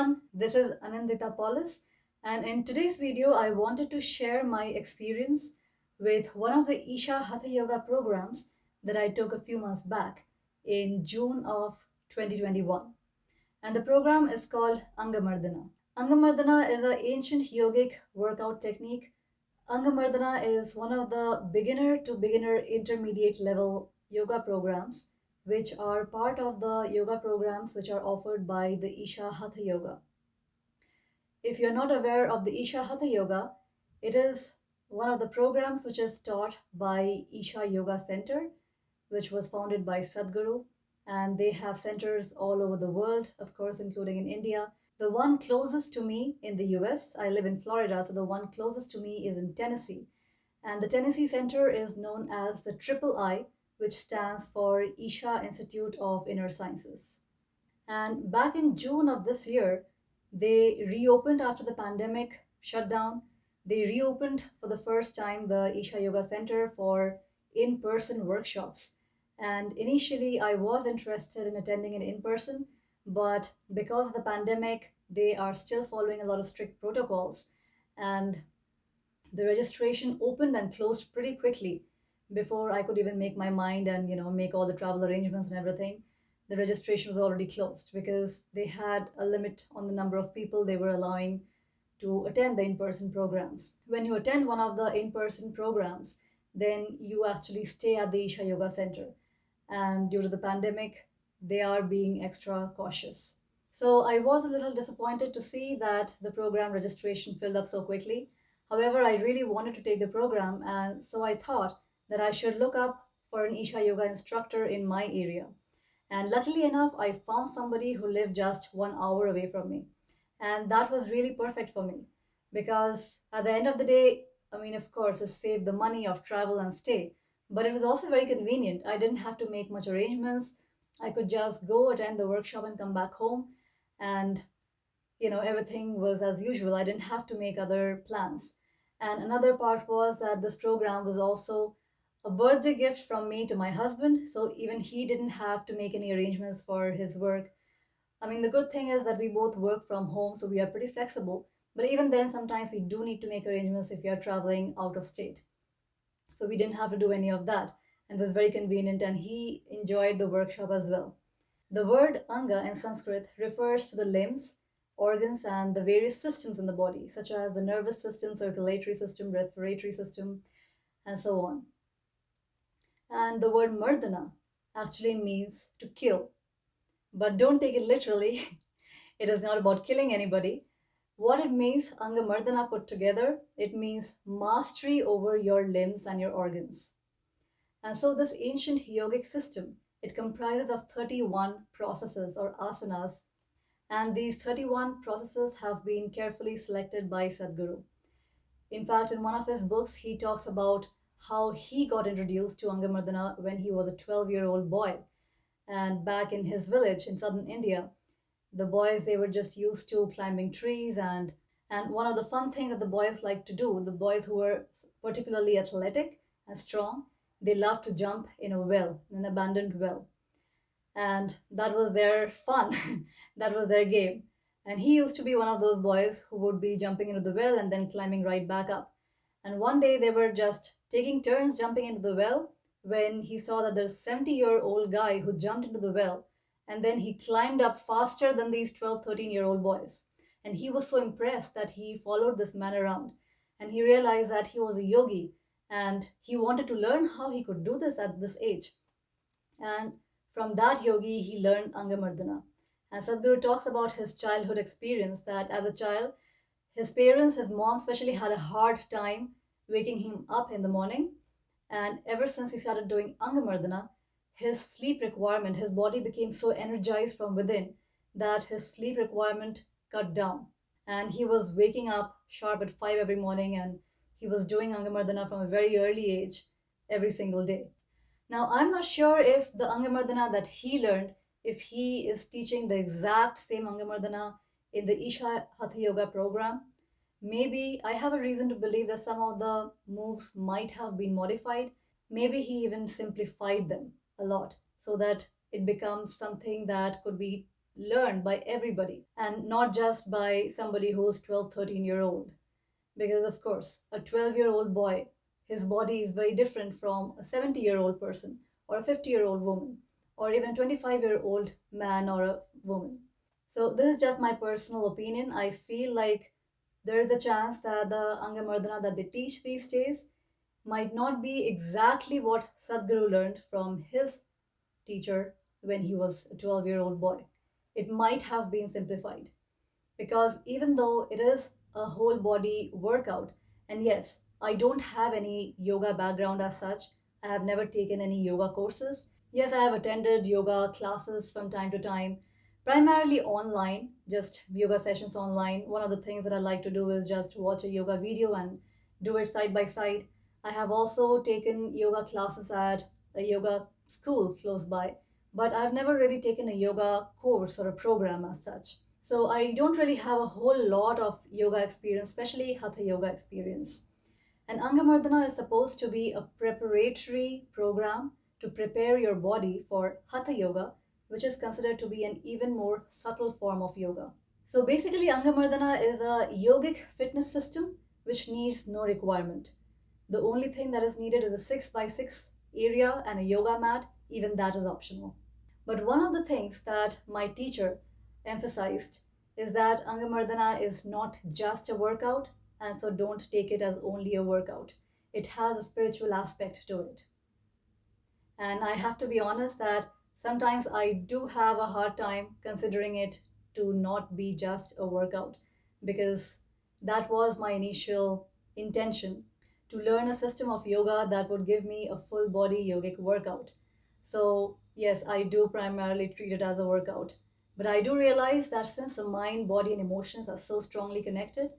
everyone, this is Annindita Palaus, and in today's video, I wanted to share my experience with one of the Isha Hatha Yoga programs that I took a few months back in June of 2021. And the program is called Angamardana. Angamardana is an ancient yogic workout technique. Angamardana is one of the beginner to beginner intermediate level yoga programs, which are part of the yoga programs which are offered by the Isha Hatha Yoga. If you're not aware of the Isha Hatha Yoga, it is one of the programs which is taught by Isha Yoga Center, which was founded by Sadhguru, and they have centers all over the world, of course, including in India. The one closest to me in the US, I live in Florida, so the one closest to me is in Tennessee. And the Tennessee Center is known as the Triple I, which stands for Isha Institute of Inner Sciences. And back in June of this year, they reopened after the pandemic shutdown. They reopened for the first time the Isha Yoga Center for in person workshops. And initially, I was interested in attending it in person, but because of the pandemic, they are still following a lot of strict protocols. And the registration opened and closed pretty quickly before I could even make my mind and make all the travel arrangements and everything. The registration was already closed because they had a limit on the number of people they were allowing to attend the in-person programs. When you attend one of the in-person programs, then you actually stay at the Isha Yoga Center. And due to the pandemic, they are being extra cautious. So I was a little disappointed to see that the program registration filled up so quickly. However, I really wanted to take the program, and so I thought that I should look up for an Isha Yoga instructor in my area. And luckily enough, I found somebody who lived just 1 hour away from me. And that was really perfect for me because at the end of the day, I mean, of course, it saved the money of travel and stay, but it was also very convenient. I didn't have to make much arrangements. I could just go attend the workshop and come back home. And everything was as usual. I didn't have to make other plans. And another part was that this program was also a birthday gift from me to my husband, so even he didn't have to make any arrangements for his work. I mean, the good thing is that we both work from home, so we are pretty flexible, but even then sometimes we do need to make arrangements if we are traveling out of state. So we didn't have to do any of that, and it was very convenient, and he enjoyed the workshop as well. The word Anga in Sanskrit refers to the limbs, organs, and the various systems in the body, such as the nervous system, circulatory system, respiratory system, and so on. And the word Mardana actually means to kill. But don't take it literally. It is not about killing anybody. What it means, Angamardana put together, it means mastery over your limbs and your organs. And so this ancient yogic system, it comprises of 31 processes or asanas. And these 31 processes have been carefully selected by Sadhguru. In fact, in one of his books, he talks about how he got introduced to Angamardana when he was a 12-year-old boy. And back in his village in southern India, the boys, they were just used to climbing trees, and one of the fun things that the boys liked to do, the boys who were particularly athletic and strong, they loved to jump in a well, in an abandoned well. And that was their fun. That was their game. And he used to be one of those boys who would be jumping into the well and then climbing right back up. And one day they were just taking turns jumping into the well when he saw that there's a 70-year-old guy who jumped into the well, and then he climbed up faster than these 12, 13-year-old boys. And he was so impressed that he followed this man around, and he realized that he was a yogi, and he wanted to learn how he could do this at this age. And from that yogi, he learned Angamardana. And Sadhguru talks about his childhood experience that as a child, his parents, his mom especially, had a hard time waking him up in the morning. And ever since he started doing Angamardana, his sleep requirement, his body became so energized from within that his sleep requirement cut down. And he was waking up sharp at 5 every morning, and he was doing Angamardana from a very early age every single day. Now, I'm not sure if the Angamardana that he learned, if he is teaching the exact same Angamardana in the Isha Hatha Yoga program. Maybe I have a reason to believe that some of the moves might have been modified. Maybe he even simplified them a lot so that it becomes something that could be learned by everybody and not just by somebody who's 12, 13-year old. Because, of course, a 12-year-old boy, his body is very different from a 70-year-old person or a 50-year-old woman or even a 25-year-old man or a woman. So, this is just my personal opinion. I feel like there is a chance that the Angamardana that they teach these days might not be exactly what Sadhguru learned from his teacher when he was a 12-year-old boy. It might have been simplified because even though it is a whole body workout, and yes, I don't have any yoga background as such, I have never taken any yoga courses. Yes, I have attended yoga classes from time to time, primarily online, just yoga sessions online. One of the things that I like to do is just watch a yoga video and do it side by side. I have also taken yoga classes at a yoga school close by, but I've never really taken a yoga course or a program as such. So I don't really have a whole lot of yoga experience, especially Hatha yoga experience. And Angamardana is supposed to be a preparatory program to prepare your body for Hatha yoga, which is considered to be an even more subtle form of yoga. So basically, Angamardana is a yogic fitness system which needs no requirement. The only thing that is needed is a 6 by 6 area and a yoga mat, even that is optional. But one of the things that my teacher emphasized is that Angamardana is not just a workout, and so don't take it as only a workout. It has a spiritual aspect to it. And I have to be honest that sometimes I do have a hard time considering it to not be just a workout because that was my initial intention to learn a system of yoga that would give me a full body yogic workout. So, yes, I do primarily treat it as a workout. But I do realize that since the mind, body, and emotions are so strongly connected,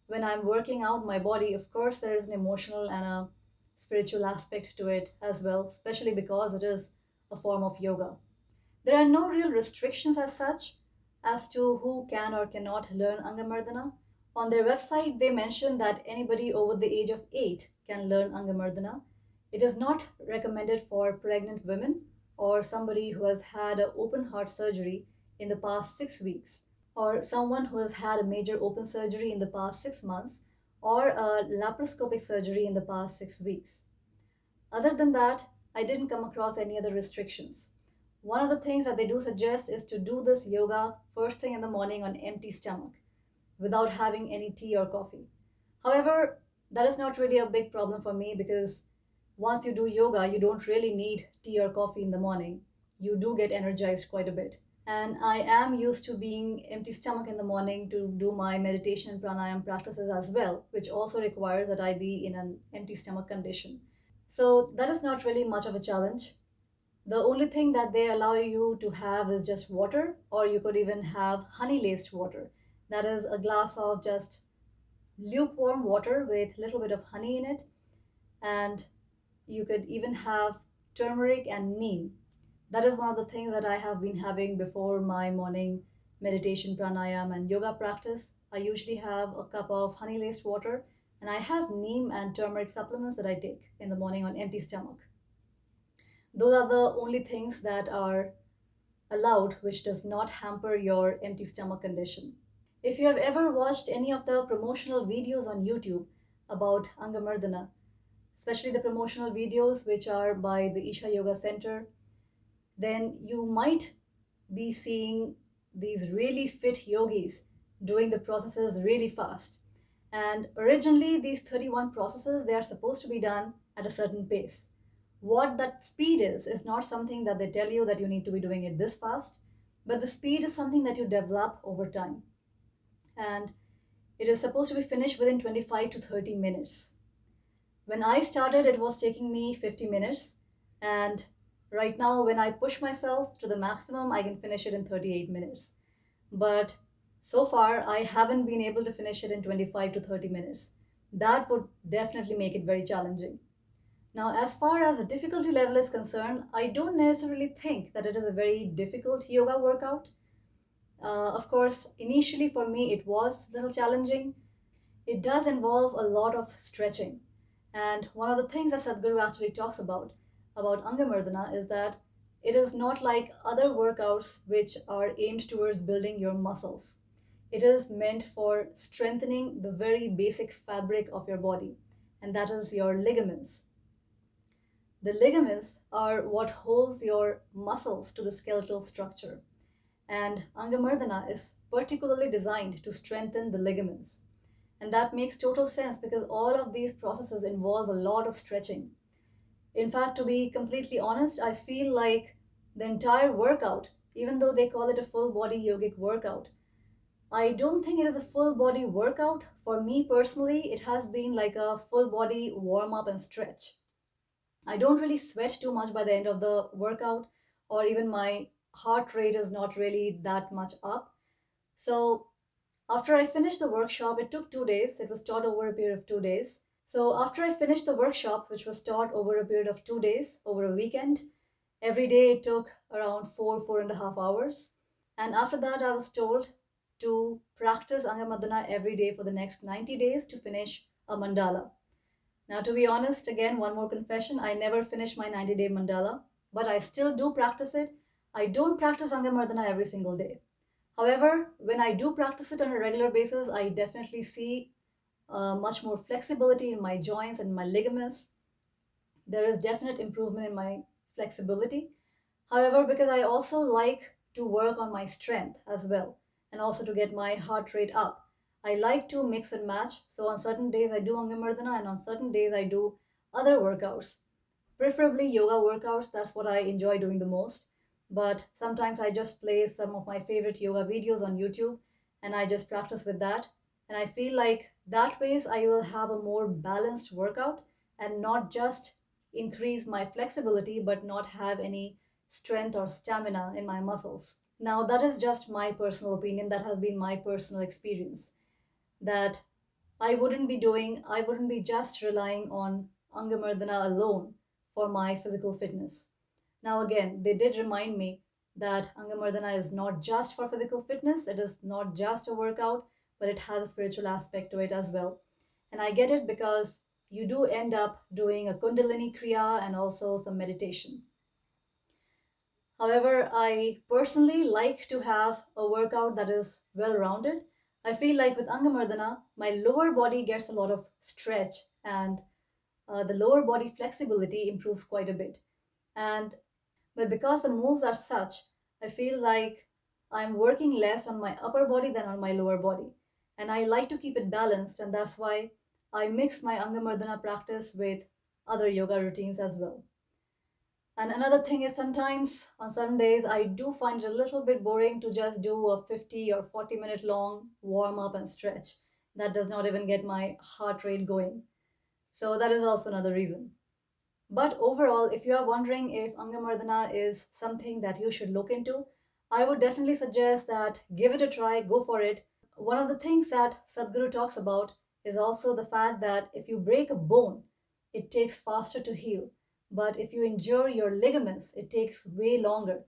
when I'm working out my body, of course, there is an emotional and a spiritual aspect to it as well, especially because it is a form of yoga. There are no real restrictions as such as to who can or cannot learn Angamardana. On their website, they mention that anybody over the age of 8 can learn Angamardana. It is not recommended for pregnant women or somebody who has had an open heart surgery in the past 6 weeks, or someone who has had a major open surgery in the past 6 months, or a laparoscopic surgery in the past 6 weeks. Other than that, I didn't come across any other restrictions. One of the things that they do suggest is to do this yoga first thing in the morning on empty stomach without having any tea or coffee. However, that is not really a big problem for me because once you do yoga, you don't really need tea or coffee in the morning. You do get energized quite a bit. And I am used to being empty stomach in the morning to do my meditation and pranayam practices as well, which also requires that I be in an empty stomach condition. So that is not really much of a challenge. The only thing that they allow you to have is just water, or you could even have honey laced water. That is a glass of just lukewarm water with a little bit of honey in it, and you could even have turmeric and neem. That is one of the things that I have been having before my morning meditation, pranayam, and yoga practice. I usually have a cup of honey laced water, and I have neem and turmeric supplements that I take in the morning on empty stomach. Those are the only things that are allowed, which does not hamper your empty stomach condition. If you have ever watched any of the promotional videos on YouTube about Angamardana, especially the promotional videos which are by the Isha Yoga Center, then you might be seeing these really fit yogis doing the processes really fast. And originally, these 31 processes, they are supposed to be done at a certain pace. What that speed is not something that they tell you that you need to be doing it this fast, but the speed is something that you develop over time. And it is supposed to be finished within 25 to 30 minutes. When I started, it was taking me 50 minutes. And right now, when I push myself to the maximum, I can finish it in 38 minutes. But so far, I haven't been able to finish it in 25 to 30 minutes. That would definitely make it very challenging. Now, as far as the difficulty level is concerned, I don't necessarily think that it is a very difficult yoga workout. Of course, initially for me, it was a little challenging. It does involve a lot of stretching. And one of the things that Sadhguru actually talks about Angamardana, is that It is not like other workouts which are aimed towards building your muscles. It is meant for strengthening the very basic fabric of your body, and that is your ligaments. The ligaments are what holds your muscles to the skeletal structure, and Angamardana is particularly designed to strengthen the ligaments. And that makes total sense because all of these processes involve a lot of stretching. In fact, to be completely honest, I feel like the entire workout, even though they call it a full body yogic workout, I don't think it is a full body workout. For me personally, it has been like a full body warm up and stretch. I don't really sweat too much by the end of the workout, or even my heart rate is not really that much up. So, after I finished the workshop, it took 2 days. It was taught over a period of 2 days. So, after I finished the workshop, which was taught over a period of 2 days, over a weekend, every day it took around 4.5 hours. And after that, I was told to practice Angamardana every day for the next 90 days to finish a mandala. Now, to be honest, again, one more confession, I never finished my 90-day mandala, but I still do practice it. I don't practice Angamardana every single day. However, when I do practice it on a regular basis, I definitely see much more flexibility in my joints and my ligaments. There is definite improvement in my flexibility. However, because I also like to work on my strength as well, and also to get my heart rate up, I like to mix and match. So on certain days I do Angamardana, and on certain days I do other workouts, preferably yoga workouts. That's what I enjoy doing the most. But sometimes I just play some of my favorite yoga videos on YouTube and I just practice with that. And I feel like that ways I will have a more balanced workout and not just increase my flexibility but not have any strength or stamina in my muscles. Now, that is just my personal opinion. That has been my personal experience. That I wouldn't be just relying on Angamardana alone for my physical fitness. Now, again, they did remind me that Angamardana is not just for physical fitness, it is not just a workout, but it has a spiritual aspect to it as well. And I get it because you do end up doing a Kundalini Kriya and also some meditation. However, I personally like to have a workout that is well rounded. I feel like with Angamardana, my lower body gets a lot of stretch and the lower body flexibility improves quite a bit. And but because the moves are such, I feel like I'm working less on my upper body than on my lower body. And I like to keep it balanced, and that's why I mix my Angamardana practice with other yoga routines as well. And another thing is sometimes on some days I do find it a little bit boring to just do a 50 or 40-minute long warm up and stretch. That does not even get my heart rate going. So that is also another reason. But overall, if you are wondering if Angamardana is something that you should look into, I would definitely suggest that give it a try, go for it. One of the things that Sadhguru talks about is also the fact that if you break a bone, it takes faster to heal. But if you injure your ligaments, it takes way longer.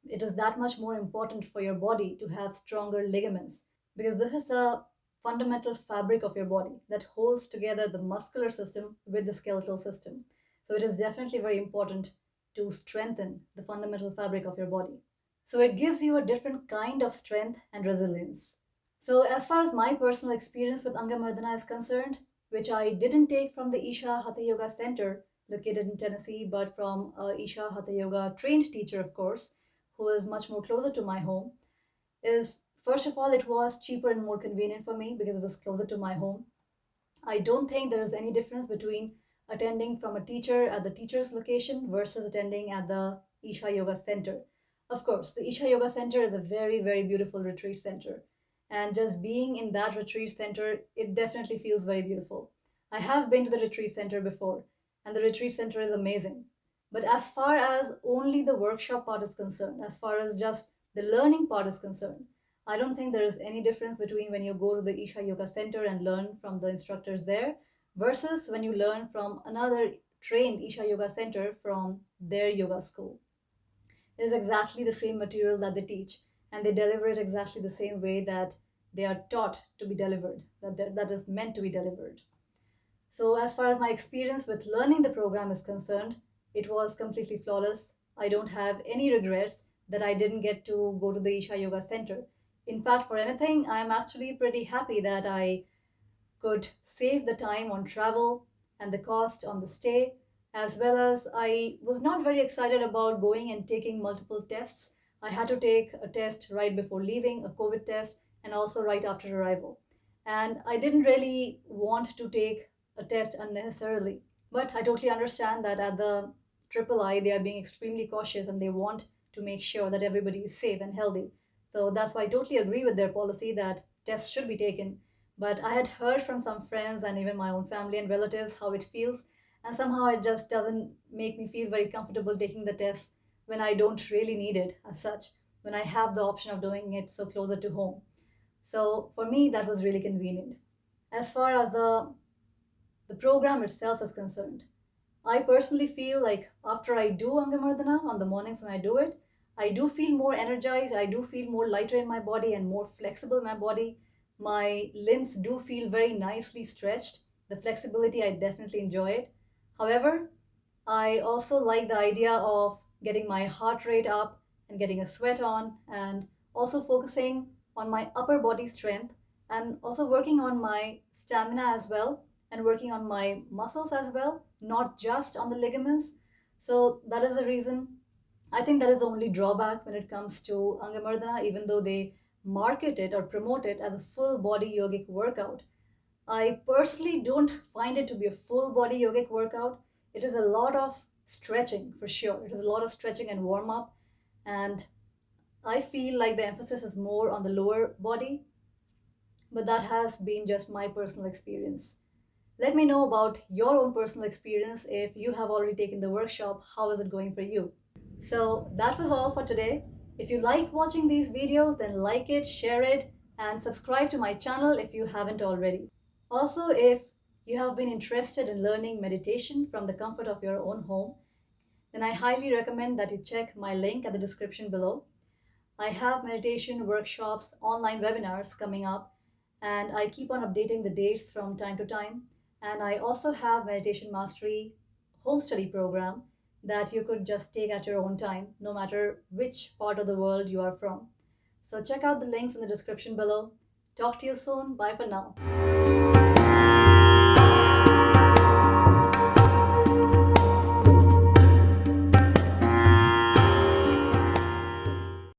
It is that much more important for your body to have stronger ligaments because this is the fundamental fabric of your body that holds together the muscular system with the skeletal system. So it is definitely very important to strengthen the fundamental fabric of your body. So it gives you a different kind of strength and resilience. So as far as my personal experience with Angamardana is concerned, which I didn't take from the Isha Hatha Yoga Center located in Tennessee, but from a Isha Hatha Yoga trained teacher, of course, who is much more closer to my home, is first of all, it was cheaper and more convenient for me because it was closer to my home. I don't think there is any difference between attending from a teacher at the teacher's location versus attending at the Isha Yoga Center. Of course, the Isha Yoga Center is a very, very beautiful retreat center. And just being in that retreat center, it definitely feels very beautiful. I have been to the retreat center before, and the retreat center is amazing. But as far as only the workshop part is concerned, as far as just the learning part is concerned, I don't think there is any difference between when you go to the Isha Yoga Center and learn from the instructors there versus when you learn from another trained Isha Yoga Center from their yoga school. It is exactly the same material that they teach, and they deliver it exactly the same way that they are taught to be delivered, that is meant to be delivered. So, as far as my experience with learning the program is concerned, it was completely flawless. I don't have any regrets that I didn't get to go to the Isha Yoga Center. In fact, for anything, I'm actually pretty happy that I could save the time on travel and the cost on the stay, as well as I was not very excited about going and taking multiple tests. I had to take a test right before leaving, a COVID test, and also right after arrival. And I didn't really want to take a test unnecessarily. But I totally understand that at the Triple I, they are being extremely cautious and they want to make sure that everybody is safe and healthy. So that's why I totally agree with their policy that tests should be taken. But I had heard from some friends and even my own family and relatives how it feels, and somehow it just doesn't make me feel very comfortable taking the test when I don't really need it as such, when I have the option of doing it so closer to home. So for me, that was really convenient. As far as the program itself is concerned, I personally feel like after I do Angamardana on the mornings when I do it, I do feel more energized. I do feel more lighter in my body and more flexible in my body. My limbs do feel very nicely stretched. The flexibility, I definitely enjoy it. However, I also like the idea of getting my heart rate up and getting a sweat on, and also focusing on my upper body strength and also working on my stamina as well and working on my muscles as well, not just on the ligaments. So that is the reason. I think that is the only drawback when it comes to Angamardana, even though they market it or promote it as a full body yogic workout. I personally don't find it to be a full body yogic workout. It is a lot of stretching for sure. It is a lot of stretching and warm up. And I feel like the emphasis is more on the lower body, but that has been just my personal experience. Let me know about your own personal experience. If you have already taken the workshop, how is it going for you? So that was all for today. If you like watching these videos, then like it, share it, and subscribe to my channel if you haven't already. Also, if you have been interested in learning meditation from the comfort of your own home, then I highly recommend that you check my link at the description below. I have meditation workshops, online webinars coming up, and I keep on updating the dates from time to time. And I also have meditation mastery home study program that you could just take at your own time, no matter which part of the world you are from. So check out the links in the description below. Talk to you soon. Bye for now.